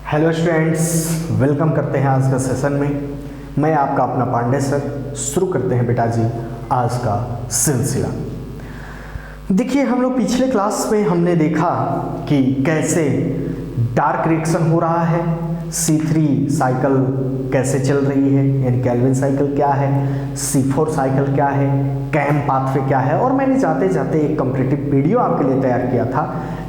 Hello students, welcome करते हैं आज का सेशन में। मैं आपका अपना पांडे सर। शुरू करते हैं बेटा जी आज का सिलसिला। देखिए, हम लोग पिछले क्लास में हमने देखा कि कैसे डार्क रिएक्शन हो रहा है, C3 साइकिल कैसे चल रही है, यानी केल्विन साइकिल क्या है, C4 साइकिल क्या है, कैम पाथवे क्या है। और मैंने जाते जाते एक कंपैरेटिव वीडियो आपके लिए तैयार किया था,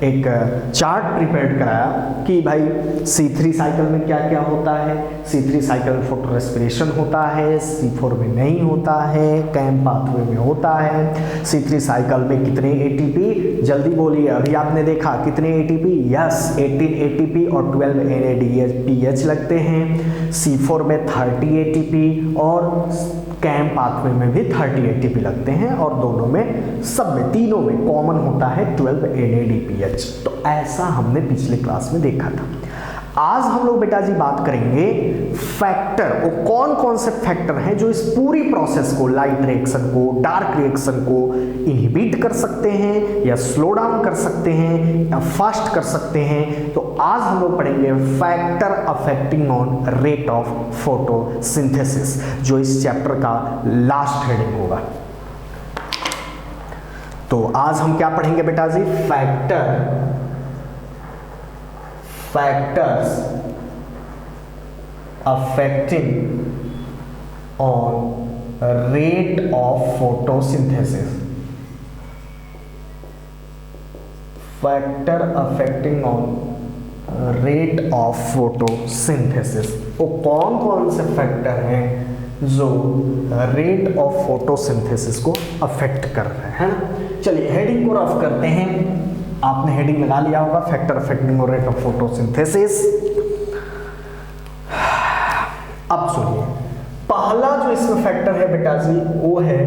एक चार्ट प्रिपेयर कराया कि भाई C3 साइकिल में क्या क्या होता है। C3 साइकिल में फोटो रेस्पिरेशन होता है, C4 में नहीं होता है, कैम पाथवे में होता है। C3 साइकिल में कितने ATP, जल्दी बोलिए, अभी आपने देखा कितने ATP? यस, 18 ATP और 12 NADPH लगते हैं। C4 में 30 ATP और कैम पाथवे में भी 30 ATP लगते हैं, और दोनों में, सब में, तीनों में कॉमन होता है 12 NADPH। तो ऐसा हमने पिछले क्लास में देखा था। आज हम लोग बेटा जी बात करेंगे फैक्टर, वो कौन कौन से फैक्टर हैं जो इस पूरी प्रोसेस को, लाइट रिएक्शन को, डार्क रिएक्शन को इनहिबिट कर सकते हैं या स्लो डाउन कर सकते हैं या फास्ट कर सकते हैं। तो आज हम लोग पढ़ेंगे factor affecting on rate of photosynthesis, जो इस चैप्टर का लास्ट हेडिंग होगा। तो आज हम क्या पढ़ेंगे बेटा जी? Factors affecting on rate of photosynthesis. Factor affecting on rate of photosynthesis. वो कौन कौन से फैक्टर हैं जो रेट ऑफ फोटोसिंथेसिस को अफेक्ट कर रहे हैं, है ना। चलिए हेडिंग को रफ करते हैं। आपने हेडिंग लगा लिया होगा, factor affecting on rate of photosynthesis. अब सुनिए, पहला जो इसमें फैक्टर है बेटा जी वो है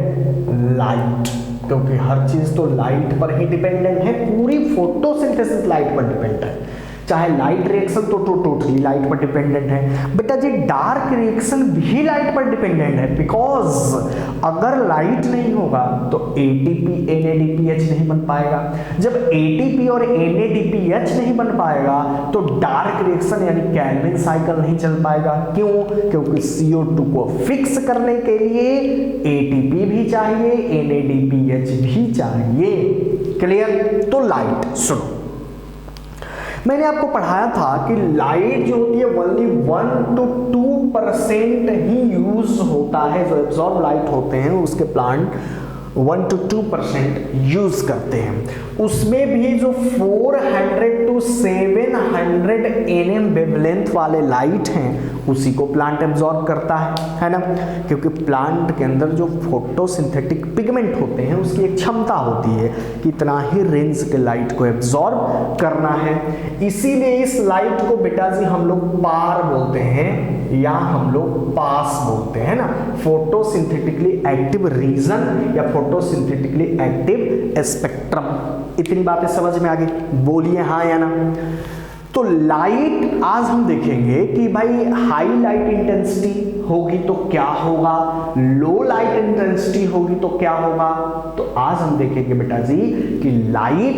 लाइट, क्योंकि हर चीज तो लाइट पर ही डिपेंडेंट है। पूरी फोटोसिंथेसिस लाइट पर डिपेंड है। चाहे लाइट रिएक्शन तो टोटली लाइट पर डिपेंडेंट है बेटा जी, डार्क रिएक्शन भी लाइट पर डिपेंडेंट है। बिकॉज अगर लाइट नहीं होगा तो ATP NADPH नहीं बन पाएगा। जब ATP और NADPH नहीं बन पाएगा तो डार्क रिएक्शन यानी केल्विन साइकिल नहीं चल पाएगा। क्यों? क्योंकि CO2 को फिक्स करने के लिए ATP भी चाहिए, NADPH भी चाहिए। क्लियर? तो लाइट सुनो, मैंने आपको पढ़ाया था कि लाइट जो होती है ओनली 1 to 2% ही यूज होता है। जो एब्जॉर्ब लाइट होते हैं उसके प्लांट 1 to 2% यूज करते हैं। उसमें भी जो 400 to 700 nm वेवलेंथ वाले लाइट हैं उसी को प्लांट एब्जॉर्ब करता है ना। क्योंकि प्लांट के अंदर जो फोटोसिंथेटिक पिगमेंट होते हैं उसकी एक क्षमता होती है कि इतना ही रेंज के लाइट को एब्जॉर्ब करना है। इसीलिए इस लाइट को बेटा जी हम लोग पार बोलते हैं या हम लोग पास बोलते हैं ना। फोटोसिंथेटिकली एक्टिव रीजन या फोटोसिंथेटिकली एक्टिव स्पेक्ट्रम। इतनी बातें समझ में आ गई? बोलिए हाँ या ना। तो लाइट आज हम देखेंगे कि भाई हाई लाइट इंटेंसिटी होगी तो क्या होगा, लो लाइट इंटेंसिटी होगी तो क्या होगा। तो आज हम देखेंगे बेटा जी कि लाइट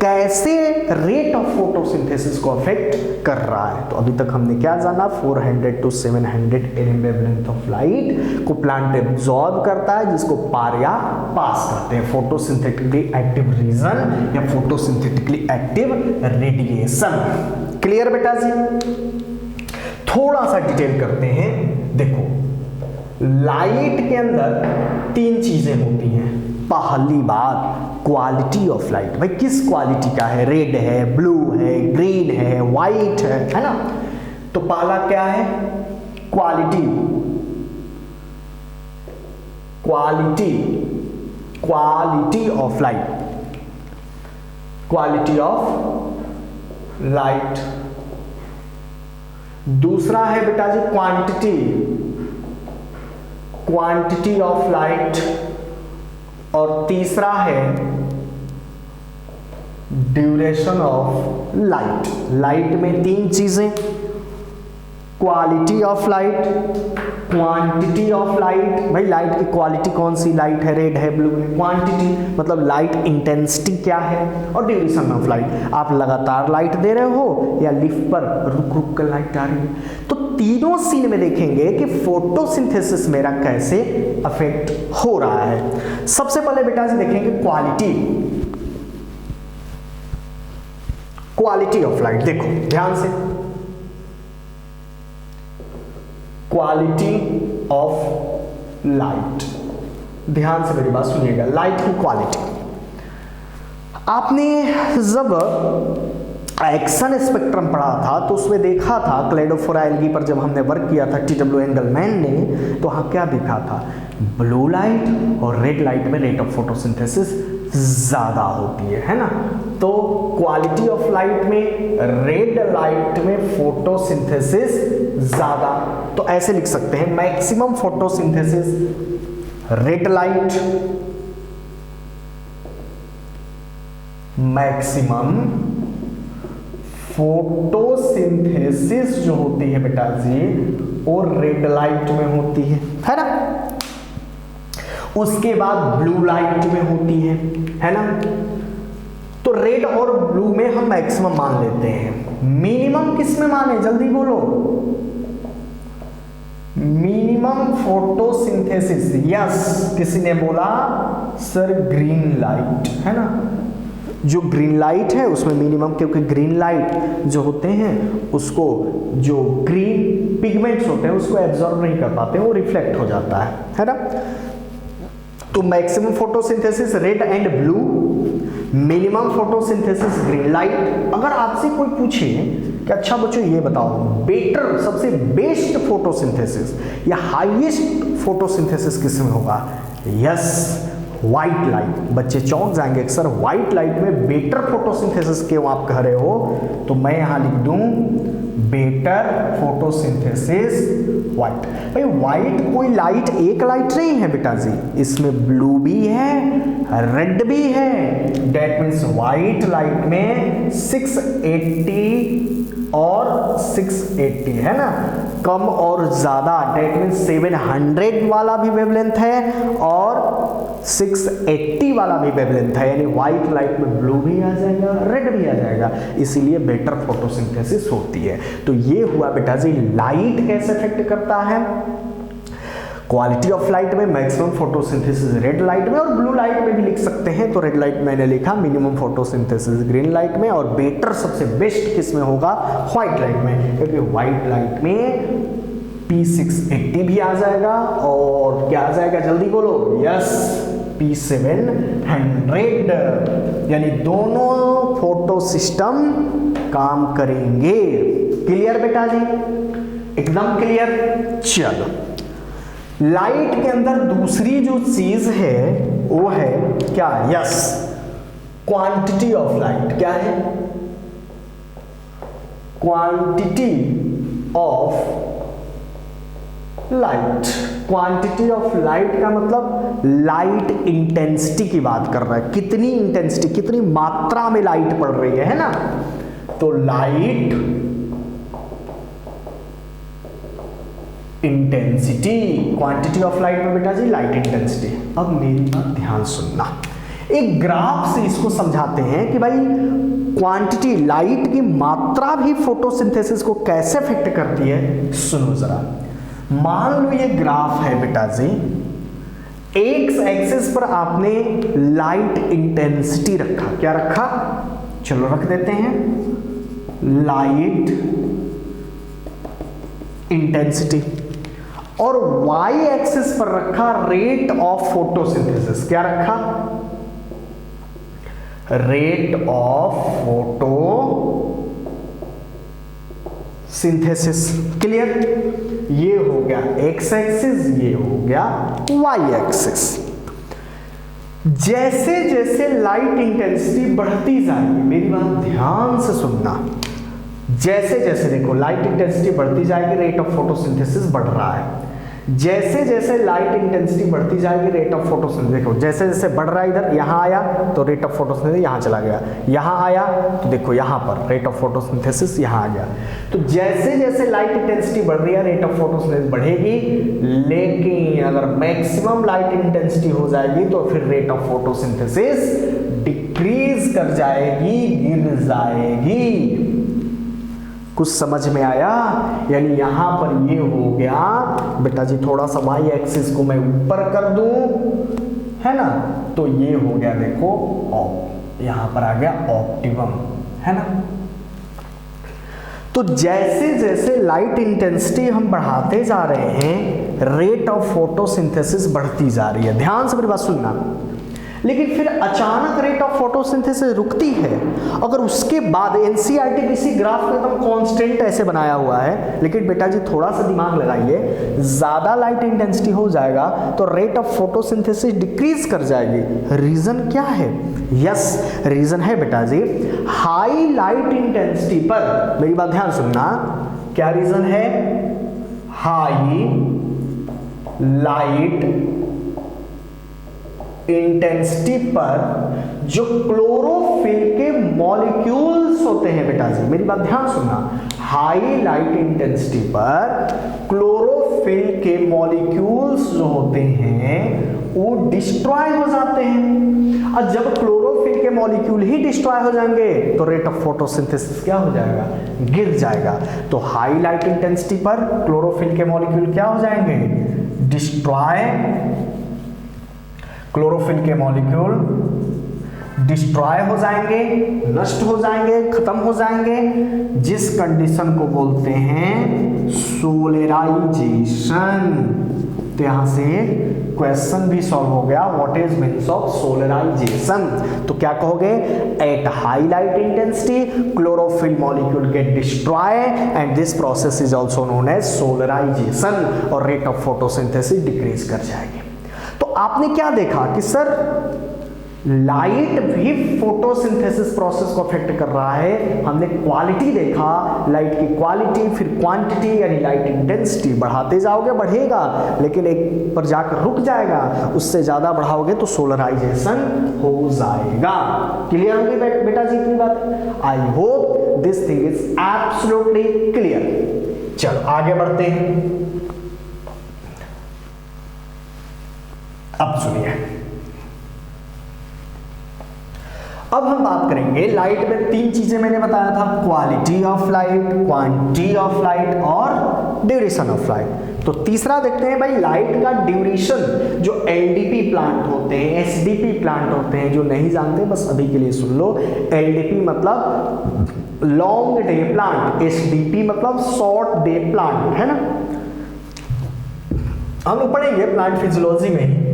कैसे रेट ऑफ फोटोसिंथेसिस को अफेक्ट कर रहा है। तो अभी तक हमने क्या जाना? 400 to 700 nm wavelength of light को प्लांट एब्जॉर्ब करता है, जिसको पार या पास करते हैं। फोटोसिंथेटिकली एक्टिव रीजन या फोटोसिंथेटिकली एक्टिव रेडिएशन। क्लियर बेटा जी? थोड़ा सा डिटेल करते हैं। देखो, लाइट के अंदर 3 चीजें होती हैं। पहली बात क्वालिटी ऑफ लाइट। भाई किस क्वालिटी का है? रेड है, ब्लू है, ग्रीन है, व्हाइट है ना। तो पहला क्या है? Quality. Quality quality of light. Quality of light. दूसरा है बेटा जी क्वांटिटी। Quantity of light. और तीसरा है ड्यूरेशन ऑफ लाइट। लाइट में 3 चीजें, quality of light, quantity of light, भाई लाइट की क्वालिटी कौन सी, लाइट है, रेड है, ब्लू है, क्वांटिटी मतलब लाइट इंटेंसिटी क्या है, और ड्यूरेशन ऑफ लाइट, आप लगातार लाइट दे रहे हो या लिफ्ट पर रुक रुक कर लाइट आ रही है। तो तीनों सीन में देखेंगे कि फोटोसिंथेसिस मेरा कैसे अफेक्ट हो रहा है। सबसे पहले बेटा जी देखेंगे क्वालिटी ऑफ लाइट। देखो ध्यान से, क्वालिटी ऑफ लाइट, ध्यान से मेरी बात सुनिएगा। लाइट की क्वालिटी, आपने जब एक्शन स्पेक्ट्रम पढ़ा था तो उसमें देखा था क्लेडोफोरा एल्गी पर जब हमने वर्क किया था टी.डब्ल्यू. एंगलमैन ने, तो वहां क्या देखा था, ब्लू लाइट और रेड लाइट में रेट ऑफ फोटोसिंथेसिस ज्यादा होती है ना। तो क्वालिटी ऑफ लाइट में, रेड लाइट में फोटोसिंथेसिस ज्यादा, तो ऐसे लिख सकते हैं maximum photosynthesis red light, maximum photosynthesis जो होती है बेटा जी वो रेड लाइट में होती है ना। उसके बाद ब्लू लाइट में होती है ना। तो रेड और ब्लू में हम मैक्सिमम मान लेते हैं, मिनिमम किस में माने, जल्दी बोलो, मिनिमम फोटोसिंथेसिस, यस किसी ने बोला सर ग्रीन लाइट, है ना। जो ग्रीन लाइट है उसमें मिनिमम, क्योंकि ग्रीन लाइट जो होते हैं उसको, जो ग्रीन पिगमेंट्स होते हैं उसको एब्जॉर्ब नहीं कर पाते, वो रिफ्लेक्ट हो जाता है ना। तो maximum photosynthesis red and blue, minimum photosynthesis green light. अगर आपसे कोई पूछे कि अच्छा बच्चों ये बताओ बेटर, सबसे बेस्ट फोटोसिंथेसिस या हाईएस्ट फोटोसिंथेसिस किसमें होगा, यस व्हाइट लाइट। बच्चे चौंक जाएंगे अक्सर, व्हाइट लाइट में बेटर फोटोसिंथेसिस क्यों आप कह रहे हो, तो मैं यहां लिख दूं बेटर फोटोसिंथेसिस व्हाइट। भाई व्हाइट कोई लाइट, एक लाइट नहीं है बेटा जी, इसमें ब्लू भी है, रेड भी है, दैट मीन्स व्हाइट लाइट में 680 और 680 है ना, कम और ज्यादा, दैट मीन्स 700 वाला भी वेवलेंथ है और 680 वाला भी वेवलेंथ है, यानी व्हाइट लाइट में ब्लू भी आ जाएगा, रेड भी आ जाएगा, इसीलिए बेटर फोटोसिंथेसिस होती है। तो ये हुआ बेटा जी लाइट कैसे इफेक्ट करता है। क्वालिटी ऑफ लाइट में मैक्सिमम फोटोसिंथेसिस रेड लाइट में, और ब्लू लाइट में भी लिख सकते हैं, तो रेड लाइट मैंने लिखा, मिनिमम फोटोसिंथेसिस ग्रीन लाइट में, और बेटर सबसे बेस्ट किस में होगा, व्हाइट लाइट में, क्योंकि व्हाइट लाइट में P680 भी आ जाएगा और क्या आ जाएगा, जल्दी बोलो, यस P700, यानी दोनों फोटो सिस्टम काम करेंगे। क्लियर बेटा जी, एकदम क्लियर। चलो लाइट के अंदर दूसरी जो चीज है वो है क्या, यस क्वांटिटी ऑफ लाइट। क्या है, quantity of light. Quantity of light का मतलब लाइट इंटेंसिटी की बात कर रहा है, कितनी इंटेंसिटी, कितनी मात्रा में लाइट पड़ रही है ना। तो light intensity, quantity of light में बेटा जी लाइट इंटेंसिटी। अब मेरी बात ध्यान सुनना, एक ग्राफ से इसको समझाते हैं कि भाई क्वांटिटी, लाइट की मात्रा भी फोटोसिंथेसिस को कैसे इफेक्ट करती है। सुनो जरा, मान लो ये ग्राफ है बेटा जी, एक्स एक्सिस पर आपने लाइट इंटेंसिटी रखा, क्या रखा, चलो रख देते हैं लाइट इंटेंसिटी, और वाई एक्सिस पर रखा रेट ऑफ फोटोसिंथेसिस, क्या रखा, रेट ऑफ फोटोसिंथेसिस। क्लियर, ये हो गया एक्स एक्सिस, ये हो गया वाई एक्सिस। जैसे जैसे लाइट इंटेंसिटी बढ़ती जाएगी, मेरी बात ध्यान से सुनना, जैसे जैसे देखो लाइट इंटेंसिटी बढ़ती जाएगी, रेट ऑफ फोटोसिंथेसिस बढ़ रहा है, जैसे जैसे लाइट इंटेंसिटी बढ़ती जाएगी रेट ऑफ फोटोसिंथेसिस, देखो जैसे जैसे बढ़ रहा है इधर, यहाँ आया तो रेट ऑफ फोटोसिंथेसिस यहाँ चला गया, यहाँ आया तो देखो यहाँ पर रेट ऑफ फोटोसिंथेसिस यहाँ आ गया। तो जैसे जैसे लाइट इंटेंसिटी बढ़ रही है रेट ऑफ फोटोसिंथेसिस बढ़ेगी, लेकिन अगर मैक्सिमम लाइट इंटेंसिटी हो जाएगी तो फिर रेट ऑफ फोटोसिंथेसिस डिक्रीज कर जाएगी, गिर जाएगी। कुछ समझ में आया? यानी यहां पर ये हो गया बेटा जी, थोड़ा सा वाई एक्सिस को मैं ऊपर कर दूं, है ना, तो ये हो गया देखो यहां पर आ गया ऑप्टिमम, है ना। तो जैसे जैसे लाइट इंटेंसिटी हम बढ़ाते जा रहे हैं रेट ऑफ फोटोसिंथेसिस बढ़ती जा रही है। ध्यान से मेरी बात सुनना। लेकिन फिर अचानक रेट ऑफ फोटोसिंथेसिस रुकती है, अगर उसके बाद एनसीईआरटी किसी ग्राफ को एकदम कांस्टेंट ऐसे बनाया हुआ है, लेकिन बेटा जी थोड़ा सा दिमाग लगाइए, ज्यादा लाइट इंटेंसिटी हो जाएगा तो रेट ऑफ फोटोसिंथेसिस डिक्रीज कर जाएगी। रीजन क्या है? यस, रीजन है बेटा जी, हाई लाइट इंटेंसिटी पर, मेरी बात ध्यान सुनना, क्या रीजन है? हाई लाइट इंटेंसिटी पर जो क्लोरोफिल के मॉलिक्यूल्स होते हैं बेटा जी, मेरी बात ध्यान सुनना, हाई लाइट इंटेंसिटी पर क्लोरोफिल के मॉलिक्यूल्स जो होते हैं वो डिस्ट्रॉय हो जाते हैं। और जब क्लोरोफिल के मॉलिक्यूल ही डिस्ट्रॉय हो जाएंगे तो रेट ऑफ फोटोसिंथेसिस क्या हो जाएगा? गिर जाएगा। तो हाई लाइट इंटेंसिटी पर क्लोरोफिल के मॉलिक्यूल क्या हो जाएंगे? डिस्ट्रॉय, क्लोरोफिल के मॉलिक्यूल डिस्ट्रॉय हो जाएंगे, नष्ट हो जाएंगे, खत्म हो जाएंगे, जिस कंडीशन को बोलते हैं सोलराइजेशन। तो यहां से क्वेश्चन भी सॉल्व हो गया, what is means of solarization. तो क्या कहोगे? At high light intensity chlorophyll molecule get destroy and this process is also known as solarization, और रेट ऑफ फोटोसिंथेसिस डिक्रीज कर जाएगी। तो आपने क्या देखा कि सर लाइट भी फोटोसिंथेसिस प्रोसेस को अफेक्ट कर रहा है। हमने क्वालिटी देखा, लाइट की क्वालिटी, फिर क्वांटिटी यानी लाइट इंटेंसिटी बढ़ाते जाओगे बढ़ेगा, लेकिन एक पर जाकर रुक जाएगा, उससे ज्यादा बढ़ाओगे तो सोलराइजेशन हो जाएगा। क्लियर होगी बेटा जी इतनी बात? I hope this thing is absolutely clear. चलो आगे बढ़ते हैं। अब सुनिए, अब हम बात करेंगे लाइट में तीन चीजें मैंने बताया था, quality of light, quantity of light और ड्यूरेशन ऑफ लाइट। तो तीसरा देखते हैं भाई लाइट का ड्यूरेशन। जो एलडीपी प्लांट होते हैं, एसडीपी प्लांट होते हैं, जो नहीं जानते बस अभी के लिए सुन लो। एलडीपी मतलब लॉन्ग डे प्लांट, एसडीपी मतलब शॉर्ट डे प्लांट, है ना। हम लोग पढ़ेंगे प्लांट फिजियोलॉजी में।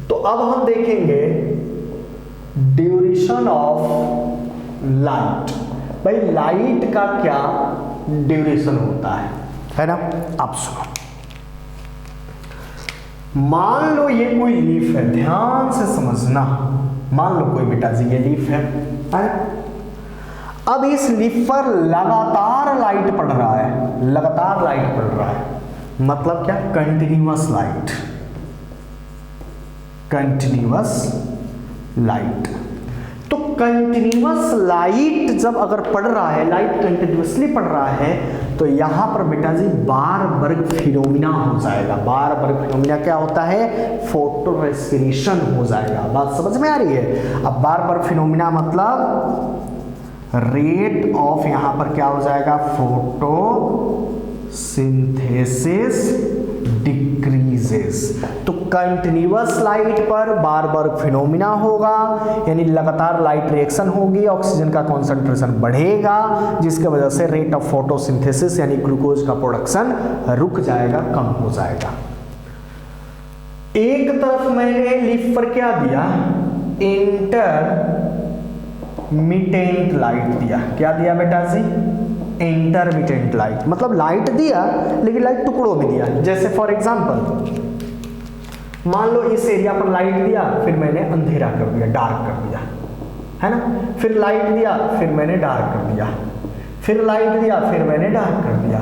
तो अब हम देखेंगे ड्यूरेशन ऑफ लाइट। भाई लाइट का क्या ड्यूरेशन होता है ना। अब सुनो, मान लो ये कोई लीफ है, ध्यान से समझना, मान लो कोई बेटा जी ये लीफ है। अब इस लीफ पर लगातार लाइट पड़ रहा है, लगातार लाइट पड़ रहा है, मतलब क्या? Continuous light, continuous light. तो कंटिन्यूअस लाइट जब अगर पड़ रहा है, लाइट कंटिन्यूअसली पड़ रहा है, तो यहां पर बेटा जी बारबर्ग फिनोमिना हो जाएगा। बारबर्ग फिनोमिना क्या होता है? फोटो रेस्पिरेशन हो जाएगा। बात समझ में आ रही है? अब बारबर्ग फिनोमिना मतलब रेट ऑफ, यहां पर क्या हो जाएगा? Photo synthesis decreases. तो कंटिन्यूअस लाइट पर बारबर्ग फिनोमिना होगा, यानी लगातार लाइट रिएक्शन होगी, ऑक्सीजन का कॉन्सेंट्रेशन बढ़ेगा, जिसके वजह से रेट ऑफ फोटोसिंथेसिस यानी ग्लूकोज का प्रोडक्शन रुक जाएगा, कम हो जाएगा। एक तरफ मैंने लीफ पर क्या दिया? इंटरमिटेंट लाइट दिया। क्या दिया बेटा जी? इंटरमिटेंट लाइट, मतलब लाइट दिया लेकिन लाइट टुकड़ों में दिया। जैसे फॉर एग्जांपल मान लो इस एरिया पर लाइट दिया, फिर मैंने अंधेरा कर दिया, डार्क कर दिया, है ना। फिर लाइट दिया, फिर मैंने डार्क कर दिया, फिर लाइट दिया, फिर मैंने डार्क कर दिया।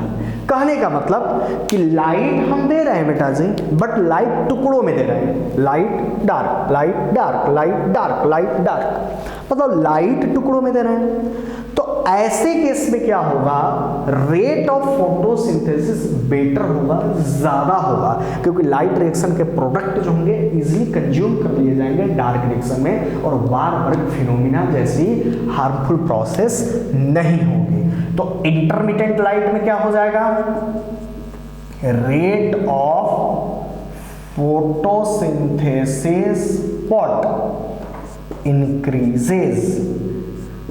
कहने का मतलब कि लाइट हम दे रहे हैं बेटा जी, बट लाइट टुकड़ों में दे रहे हैं, light dark, light dark, light dark, light dark, मतलब लाइट टुकड़ों में दे रहे हैं। तो ऐसे केस में क्या होगा, रेट ऑफ फोटोसिंथेसिस बेटर होगा, ज्यादा होगा, क्योंकि लाइट रिएक्शन के प्रोडक्ट जो होंगे इजीली कंज्यूम कर लिए जाएंगे डार्क रिएक्शन में, और बार-बार फिनोमिना जैसी हार्मफुल प्रोसेस नहीं होगी। तो इंटरमिटेंट लाइट में क्या हो जाएगा, rate of photosynthesis what increases.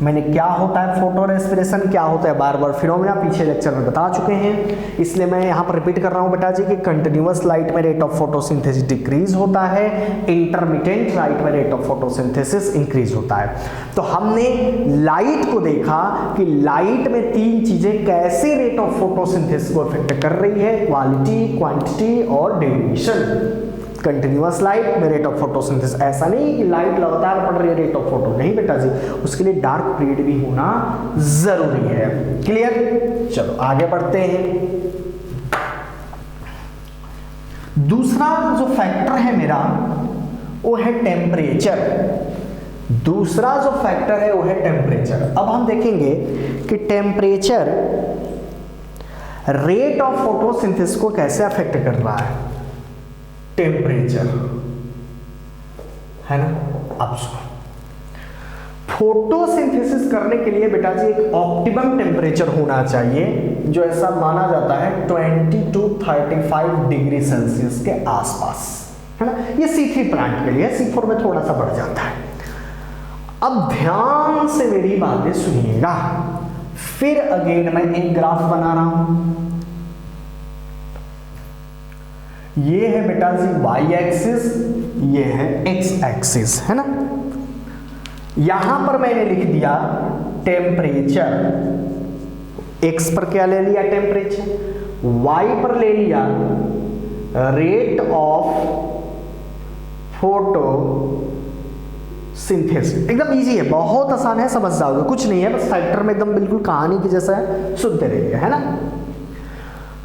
मैंने क्या होता है फोटो रेस्पिरेशन, क्या होता है बार बार फिनोमिना पीछे लेक्चर में बता चुके हैं, इसलिए मैं यहाँ पर रिपीट कर रहा हूँ बेटा जी कि कंटिन्यूअस लाइट में रेट ऑफ फोटोसिंथेसिस डिक्रीज होता है, इंटरमिटेंट लाइट में रेट ऑफ फोटोसिंथेसिस इंक्रीज होता है। तो हमने लाइट को देखा कि लाइट में तीन चीजें कैसे रेट ऑफ फोटोसिंथेसिस को इफेक्ट कर रही है, क्वालिटी, क्वांटिटी और ड्यूरेशन। कंटिन्यूअस लाइट में रेट ऑफ फोटोसिंथेसिस, ऐसा नहीं कि लाइट लगातार पड़ रही है रेट ऑफ फोटो, नहीं बेटा जी, उसके लिए डार्क पीरियड भी होना जरूरी है। क्लियर, चलो आगे बढ़ते हैं। दूसरा जो फैक्टर है मेरा वो है टेम्परेचर। दूसरा जो फैक्टर है वो है टेम्परेचर। अब हम देखेंगे कि टेम्परेचर रेट ऑफ फोटोसिंथेसिस को कैसे अफेक्ट कर रहा है। टेम्परेचर है ना, अब फोटोसिंथेसिस करने के लिए बेटा जी एक ऑप्टिमम टेम्परेचर होना चाहिए, जो ऐसा माना जाता है 20 to 35 डिग्री सेल्सियस के आसपास, है ना। ये C3 प्लांट के लिए, C4 में थोड़ा सा बढ़ जाता है। अब ध्यान से मेरी बातें सुनिएगा, फिर अगेन मैं एक ग्राफ बना रहा हूं। ये है बेटा जी y एक्सिस, ये है x एक्सिस, है ना। यहां पर मैंने लिख दिया टेम्परेचर, x पर क्या ले लिया टेम्परेचर, y पर ले लिया रेट ऑफ फोटो सिंथेसिस। एकदम इजी है, बहुत आसान है, समझ जाओगे, कुछ नहीं है, बस फैक्टर में एकदम बिल्कुल कहानी की जैसा है, सुनते रहिए, है ना।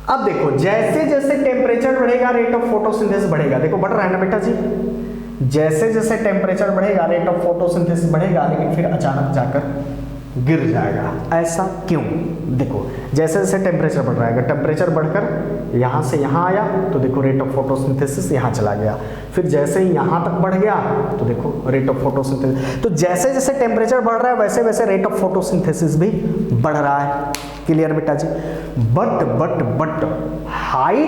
अब देखो जैसे जैसे टेम्परेचर बढ़ेगा रेट ऑफ फोटोसिंथेसिस बढ़ेगा, देखो बढ़ रहा है ना बेटा जी, जैसे जैसे टेम्परेचर बढ़ेगा रेट ऑफ फोटोसिंथेसिस बढ़ेगा, लेकिन फिर अचानक जाकर गिर जाएगा। ऐसा क्यों, देखो जैसे जैसे टेम्परेचर बढ़ रहा है, अगर टेम्परेचर बढ़कर यहाँ से यहाँ आया तो देखो रेट ऑफ फोटोसिंथेसिस यहाँ चला गया, फिर जैसे ही यहाँ तक बढ़ गया तो देखो रेट ऑफ फोटोसिंथेसिस। तो जैसे जैसे टेम्परेचर बढ़ रहा है वैसे वैसे रेट ऑफ फोटोसिंथेसिस भी बढ़ रहा है। क्लियर बेटा जी। बट हाई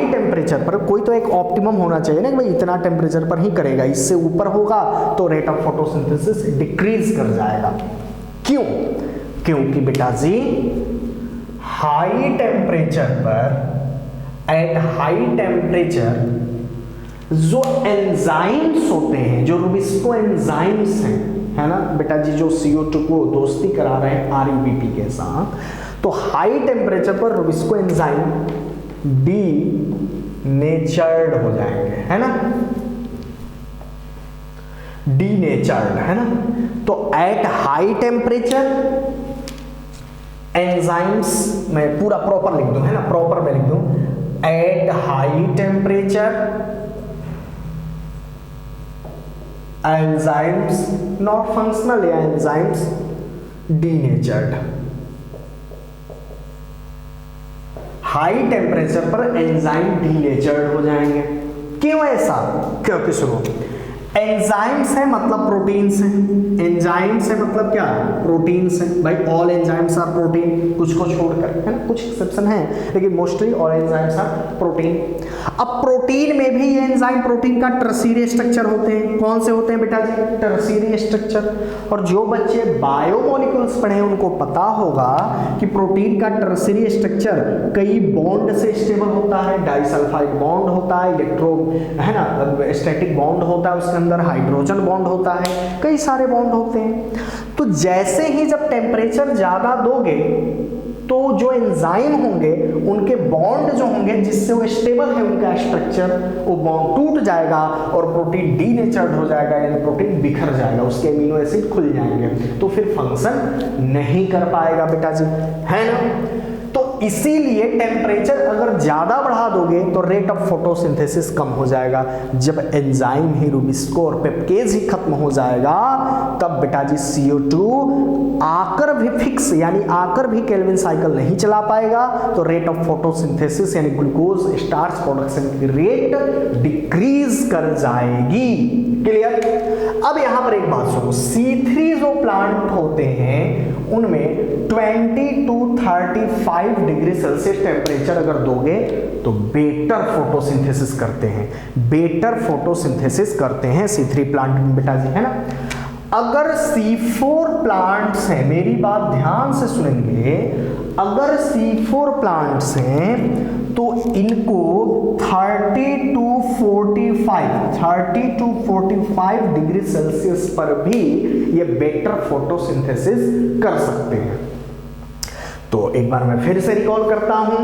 टेम्परेचर पर कोई तो एक ऑप्टिमम होना चाहिए ना कि भाई इतना टेम्परेचर पर ही करेगा, इससे ऊपर होगा तो रेट ऑफ फोटोसिंथेसिस डिक्रीज कर जाएगा। क्यों, क्योंकि बेटा जी हाई टेम्परेचर पर, एट हाई टेम्परेचर जो एंजाइम्स होते हैं, जो रुबिस्को एंजाइम्स हैं, है ना बेटा जी, जो CO2 को दोस्ती करा रहे हैं RUBP के साथ, तो हाई टेम्परेचर पर रुबिस्को एंजाइम डीनेचर्ड हो जाएंगे, है ना, डीनेचर्ड, है ना। तो एट हाई टेम्परेचर एंजाइम्स, मैं पूरा प्रॉपर लिख दूं, है ना, प्रॉपर में लिख दूं, at high temperature enzymes not functional या एंजाइम्स डीनेचर्ड। हाई टेम्परेचर पर एंजाइम डीनेचर्ड हो जाएंगे। क्यों ऐसा, क्योंकि सुनो, एंजाइम्स है मतलब प्रोटीन्स है, एंजाइम्स है मतलब क्या, प्रोटीन्स है भाई, ऑल एंजाइम्स आर प्रोटीन, कुछ को छोड़कर, है ना, कुछ एक्सेप्शन है लेकिन mostly all enzymes are protein. अब प्रोटीन में भी ये एंजाइम प्रोटीन का टर्शियरी स्ट्रक्चर होते हैं। कौन से होते हैं बेटा जी, टर्शियरी स्ट्रक्चर। और जो बच्चे बायोमोलिक्यूल्स पढ़े उनको पता होगा कि प्रोटीन का टर्शियरी स्ट्रक्चर कई बॉन्ड से स्टेबल होता है, डाइसल्फाइड बॉन्ड होता है, इलेक्ट्रो, है ना, स्टैटिक बॉन्ड होता है, उसके अंदर हाइड्रोजन बॉन्ड होता है, कई सारे बॉन्ड होते हैं। तो जैसे ही जब टेम्परेचर ज्यादा दोगे तो जो एंजाइम होंगे उनके बॉन्ड जो होंगे जिससे वो स्टेबल है उनका स्ट्रक्चर, वो बॉन्ड टूट जाएगा और प्रोटीन डीनेचर्ड हो जाएगा, यानी प्रोटीन बिखर जाएगा, उसके एमिनो एसिड खुल जाएंगे, तो फिर फंक्शन नहीं कर पाएगा बेटा जी, है ना। तो इसीलिए टेम्परेचर अगर ज्यादा बढ़ा दोगे तो रेट ऑफ फोटोसिंथेसिस कम हो जाएगा। जब एंजाइम ही, रूबिस्को और पेप्टेज ही खत्म हो जाएगा तब बेटा जी CO2 आकर भी फिक्स यानी आकर भी केल्विन साइकिल नहीं चला पाएगा, तो रेट ऑफ फोटोसिंथेसिस यानी ग्लूकोज स्टार्च प्रोडक्शन की रेट डिक्रीज कर जाएगी। क्लियर? अब यहां पर एक बात सुनो, C3 जो प्लांट होते हैं उनमें 20 to 35 डिग्री सेल्सियस टेम्परेचर अगर दोगे तो बेटर फोटोसिंथेसिस करते हैं, बेटर फोटोसिंथेसिस करते हैं C3 प्लांट में बेटा जी, है ना। अगर C4 प्लांट्स हैं, मेरी बात ध्यान से सुनेंगे, अगर C4 प्लांट्स हैं तो इनको 30 to 45 डिग्री सेल्सियस पर भी ये बेटर फोटोसिंथेसिस कर सकते हैं। तो एक बार मैं फिर से रिकॉल करता हूं,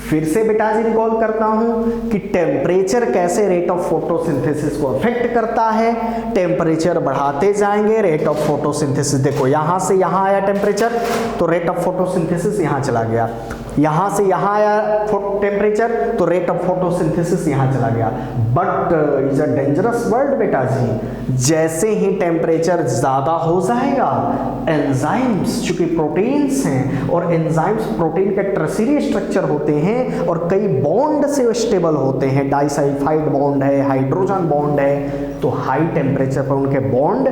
फिर से बेटा जी रिकॉल करता हूं कि टेम्परेचर कैसे रेट ऑफ फोटोसिंथेसिस को अफेक्ट करता है। टेम्परेचर बढ़ाते जाएंगे, रेट ऑफ फोटोसिंथेसिस, देखो यहां से यहां आया टेम्परेचर तो रेट ऑफ फोटोसिंथेसिस यहां चला गया, यहां से यहां आया टेम्परेचर तो रेट ऑफ फोटोसिंथेसिस यहां चला गया। But is a dangerous word बेटा जी, जैसे ही टेम्परेचर ज्यादा हो जाएगा एंजाइम्स, चूंकि प्रोटीन्स हैं और एंजाइम्स प्रोटीन के टर्शियरी स्ट्रक्चर होते हैं और कई बॉन्ड से स्टेबल होते हैं, डाइसल्फाइड बॉन्ड है, हाइड्रोजन बॉन्ड है, तो हाई टेम्परेचर पर उनके बॉन्ड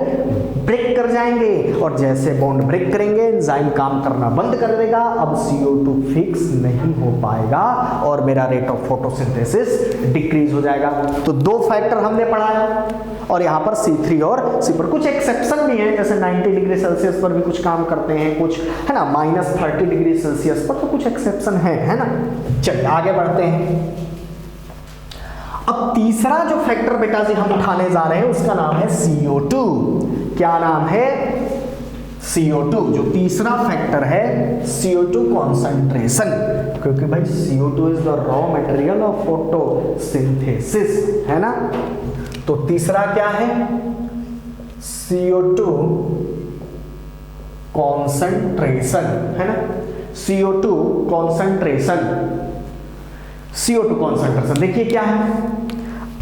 ब्रेक कर जाएंगे और जैसे बॉन्ड ब्रेक करेंगे एंजाइम काम करना बंद कर देगा। अब CO2 फिक्स नहीं हो पाएगा और मेरा रेट ऑफ फोटोसिंथेसिस डिक्रीज हो जाएगा। तो दो फैक्टर हमने पढ़ाया और यहाँ पर C3 और C पर कुछ एक्सेप्शन भी हैं, जैसे 90 डिग्री सेल्सियस पर भी कुछ काम करते हैं, कुछ है ना, -30 डिग्री सेल्सियस पर तो कुछ एक्सेप्शन है ना। चलिए आगे बढ़ते हैं। अब तीसरा जो फैक्टर बेटा जी हम उठाने जा रहे हैं उसका नाम है CO2। क्या नाम है? CO2। जो तीसरा फैक्टर है CO2 कॉन्सेंट्रेशन, क्योंकि भाई CO2 is the raw material of photosynthesis, है ना। तो तीसरा क्या है? CO2 कॉन्सेंट्रेशन, है ना। CO2 कॉन्सेंट्रेशन, CO2 कॉन्सेंट्रेशन देखिए क्या है।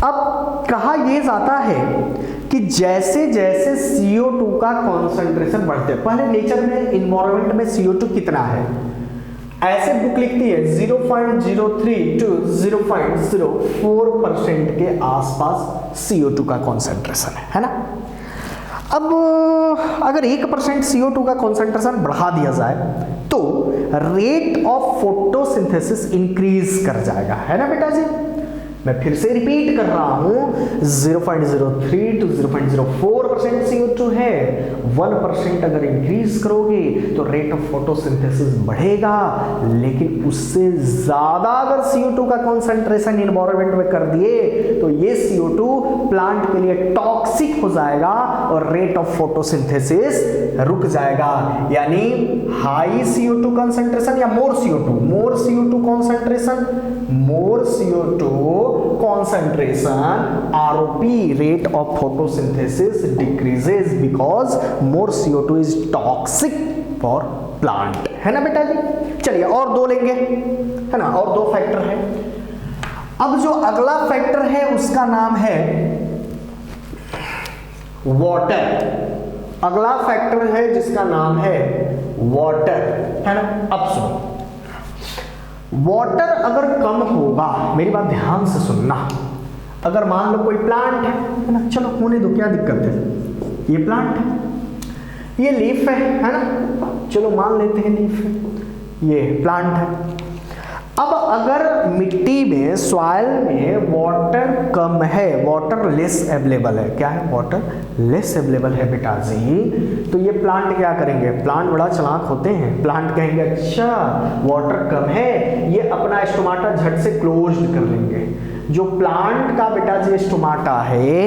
अब कहा यह जाता है कि जैसे जैसे CO2 का कॉन्सेंट्रेशन बढ़ते, पहले नेचर में, इन्वायरमेंट में CO2 कितना है, ऐसे बुक लिखती है 0.03 to 0.04% के आसपास CO2 का कॉन्सेंट्रेशन है ना। अब अगर 1% CO2 का कॉन्सेंट्रेशन बढ़ा दिया जाए तो रेट ऑफ फोटोसिंथेसिस इंक्रीज कर जाएगा, है ना बेटा जी। मैं फिर से रिपीट कर रहा हूं, 0.03 to 0.04% CO2 है, 1% अगर इंक्रीज करोगे तो रेट ऑफ फोटोसिंथेसिस बढ़ेगा, लेकिन उससे ज्यादा अगर CO2 का कॉन्सेंट्रेशन इन्वायरमेंट में कर दिए तो ये CO2 प्लांट के लिए टॉक्सिक हो जाएगा और रेट ऑफ फोटोसिंथेसिस रुक जाएगा। यानी हाई CO2 कॉन्सेंट्रेशन या मोर CO2 concentration, more CO2 concentration ROP, rate of photosynthesis decreases because more CO2 is toxic for plant, है ना बेटा जी। चलिए और दो लेंगे, है ना, और दो फैक्टर है। अब जो अगला फैक्टर है उसका नाम है वाटर। अगला फैक्टर है जिसका नाम है वाटर, है ना। अब सुनो, वाटर अगर कम होगा, मेरी बात ध्यान से सुनना, अगर मान लो कोई प्लांट है ना, चलो होने दो, क्या दिक्कत है, ये प्लांट है, ये लीफ है ना, चलो मान लेते हैं लीफ है, ये प्लांट है। अब अगर मिट्टी में, सॉइल में वाटर कम है, वाटर लेस अवेलेबल है, क्या है, वाटर लेस अवेलेबल है बेटा जी, तो ये प्लांट क्या करेंगे, प्लांट बड़ा चालाक होते हैं, प्लांट कहेंगे अच्छा वाटर कम है, ये अपना स्टोमाटा झट से क्लोज्ड कर लेंगे। जो प्लांट का बेटा जी स्टोमाटा है,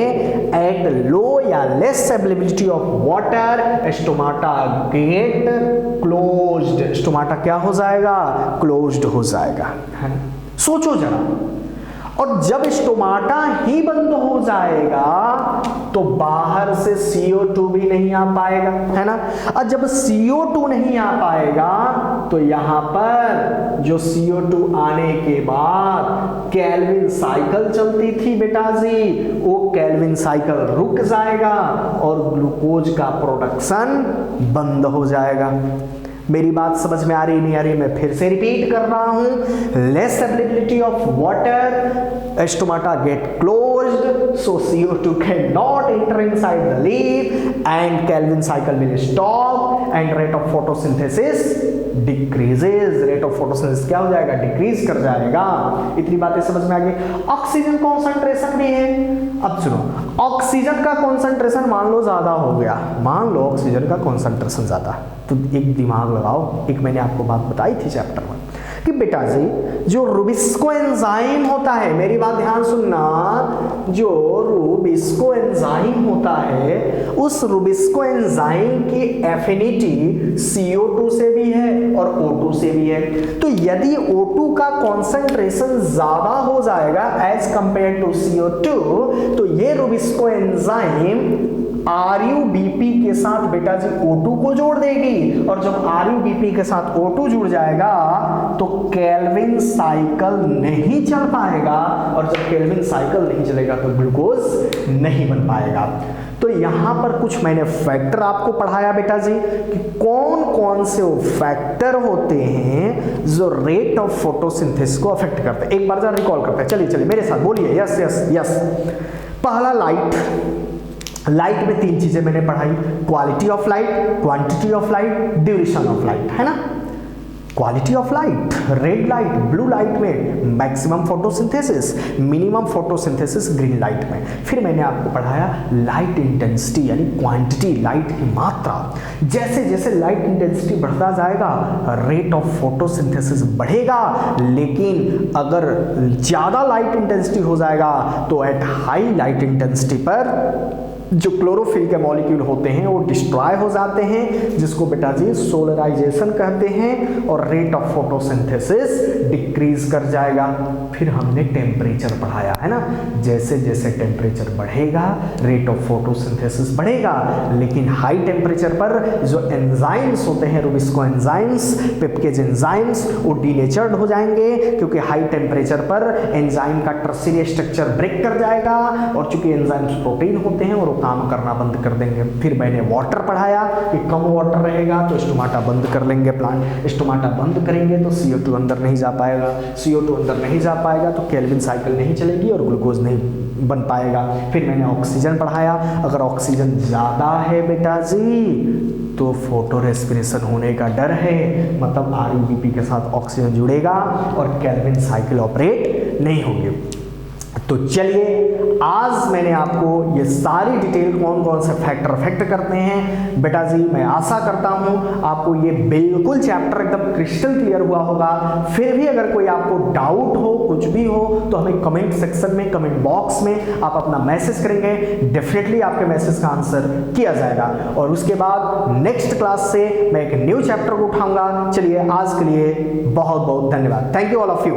एट लो या less availability of water, stomata gate closed, stomata क्या हो जाएगा, क्लोज्ड हो जाएगा, है ना। सोचो जरा, और जब स्टोमाटा ही बंद हो जाएगा तो बाहर से CO2 भी नहीं आ पाएगा, है ना। और जब CO2 नहीं आ पाएगा तो यहां पर जो CO2 आने के बाद केल्विन साइकिल चलती थी बेटा जी, वो केल्विन साइकिल रुक जाएगा और ग्लूकोज का प्रोडक्शन बंद हो जाएगा। मेरी बात समझ में आ रही नहीं आ रही, मैं फिर से रिपीट कर रहा हूं। Less availability of water, stomata gate closed, so CO2 can not enter inside the leaf and Calvin cycle will stop and rate of photosynthesis decreases. Rate of photosynthesis क्या हो जाएगा, डिक्रीज कर जाएगा। इतनी बातें समझ में आ गई। ऑक्सीजन कॉन्सेंट्रेशन भी है। अब सुनो, ऑक्सीजन का कॉन्सेंट्रेशन मान लो ज्यादा हो गया, मान लो ऑक्सीजन का कॉन्सेंट्रेशन ज्यादा, तो एक दिमाग लगाओ, एक मैंने आपको बात बताई थी चैप्टर में कि बेटा जी जो रुबिस्को एंजाइम होता है, मेरी बात ध्यान सुनना, जो रुबिस्को एंजाइम होता है उस रुबिस्को एंजाइम की एफिनिटी CO2 से भी है और O2 से भी है। तो यदि O2 का कॉन्सेंट्रेशन ज्यादा हो जाएगा एज कंपेयर टू CO2 तो ये रुबिस्को एंजाइम RUBP के साथ बेटा जी O2 को जोड़ देगी, और जब RUBP के साथ O2 जुड़ जाएगा तो केल्विन साइकिल नहीं चल पाएगा, और जब केल्विन साइकिल नहीं चलेगा तो ग्लूकोज नहीं बन पाएगा। तो यहां पर कुछ मैंने फैक्टर आपको पढ़ाया बेटा जी कि कौन कौन से वो फैक्टर होते हैं जो रेट ऑफ फोटोसिंथेसिस को अफेक्ट करते हैं। एक बार जरा रिकॉल करते हैं, चलिए चलिए मेरे साथ बोलिए, यस यस यस। पहला लाइट में तीन चीजें मैंने पढ़ाई, quality of light, quantity of light, duration of light, है ना। Quality of light, red light, blue light में maximum photosynthesis, minimum photosynthesis green light में। फिर मैंने आपको पढ़ाया लाइट इंटेंसिटी यानी क्वांटिटी, लाइट की मात्रा। जैसे जैसे लाइट इंटेंसिटी बढ़ता जाएगा रेट ऑफ फोटोसिंथेसिस बढ़ेगा, लेकिन अगर ज्यादा लाइट इंटेंसिटी हो जाएगा तो एट हाई लाइट इंटेंसिटी पर जो क्लोरोफिल के मॉलिक्यूल होते हैं वो डिस्ट्रॉय हो जाते हैं, जिसको बेटा जी सोलराइजेशन कहते हैं, और रेट ऑफ फोटोसिंथेसिस डिक्रीज कर जाएगा। फिर हमने टेम्परेचर बढ़ाया, है ना। जैसे जैसे टेम्परेचर बढ़ेगा रेट ऑफ फोटोसिंथेसिस बढ़ेगा, लेकिन हाई टेम्परेचर पर जो एंजाइम्स होते हैं, रुबिस्को एंजाइम्स, पेप्केज एंजाइम्स, वो डीनेचर्ड हो जाएंगे, क्योंकि हाई टेम्परेचर पर एंजाइम का टर्शियरी स्ट्रक्चर ब्रेक कर जाएगा, और चूंकि एंजाइम्स प्रोटीन होते हैं और काम करना बंद कर देंगे। फिर मैंने वाटर पढ़ाया कि कम वाटर रहेगा तो स्टोमाटा बंद कर लेंगे प्लांट, स्टोमाटा बंद करेंगे तो CO2 अंदर नहीं जा पाएगा, CO2 अंदर नहीं जा पाएगा तो केल्विन साइकिल नहीं चलेगी और ग्लूकोज नहीं बन पाएगा। फिर मैंने ऑक्सीजन पढ़ाया, अगर ऑक्सीजन ज्यादा है बेटा जी तो फोटो रेस्पिरेशन होने का डर है, मतलब RUBP के साथ ऑक्सीजन जुड़ेगा और केल्विन साइकिल ऑपरेट नहीं होगी। तो चलिए आज मैंने आपको ये सारी डिटेल कौन कौन से फैक्टर अफेक्ट करते हैं बेटा जी, मैं आशा करता हूं आपको ये बिल्कुल चैप्टर एकदम क्रिस्टल क्लियर हुआ होगा। फिर भी अगर कोई आपको डाउट हो, कुछ भी हो, तो हमें कमेंट सेक्शन में, कमेंट बॉक्स में आप अपना मैसेज करेंगे, डेफिनेटली आपके मैसेज का आंसर किया जाएगा। और उसके बाद नेक्स्ट क्लास से मैं एक न्यू चैप्टर को उठाऊंगा। चलिए आज के लिए बहुत बहुत धन्यवाद। Thank you all of you.